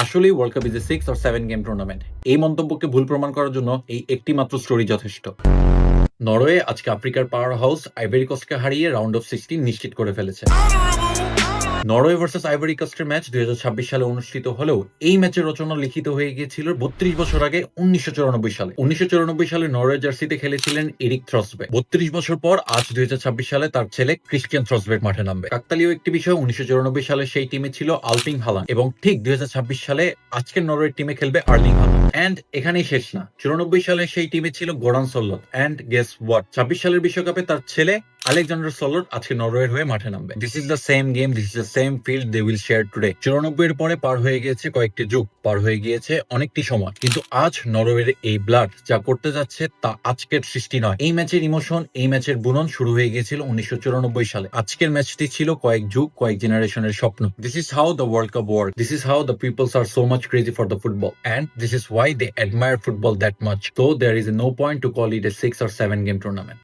আসলেই world cup is a 6 or 7 game tournament. এই মন্তব্যকে ভুল প্রমাণ করার জন্য এই একটি মাত্র স্টোরি যথেষ্ট। নরওয়ে আজকে আফ্রিকার পাওয়ার হাউস আইভরি কোস্টকে হারিয়ে রাউন্ড অফ 16 নিশ্চিত করে ফেলেছে। নরওয়ে ভার্সেস আইভরি কোস্টের ম্যাচ 2026 সালে অনুষ্ঠিত হলেও এই ম্যাচের রচনা লিখিত হয়ে গিয়েছিল 32 বছর আগে 1994 সালে। 1994 সালে নরওয়ে জার্সিতে খেলেছিলেন এরিক থ্রসবে। 32 বছর পর আজ 2026 সালে তার ছেলে ক্রিস্টিয়ান থ্রসবের মাঠে নামবে। কাকতালীয় একটি বিষয়, 1994 সালে সেই টিমে ছিল আর্লিং হালান্ড এবং ঠিক 2026 সালে আজকের নরওয়ের টিমে খেলবে আর্লিং হালান্ড। এন্ড এখানেই শেষ না, 94 সালে সেই টিমে ছিল গোরান সল্লট। এন্ড গেস হোয়াট, 26 সালের বিশ্বকাপে তার ছেলে আলেকজান্ডার সল্লট আজকে নরওয়ের হয়ে মাঠে নামবে। This is the same game, this is the same field they will share today. 94 এর পরে পার হয়ে গিয়েছে কয়েকটি যুগ, পার হয়ে গিয়েছে অনেকটি সময়, কিন্তু আজ নরওয়ের এই ব্লাড যা করতে যাচ্ছে তা আজকের সৃষ্টি নয়। এই ম্যাচের ইমোশন, এই ম্যাচের বুনন শুরু হয়ে গিয়েছিল 1994 সালে। আজকের ম্যাচটি ছিল কয়েক যুগ, কয়েক জেনারেশনের স্বপ্ন। This is how the world cup work, this is how the peoples are so much crazy for the football, and this is why they admire football that much. So there is no point to call it a 6 or 7 game tournament.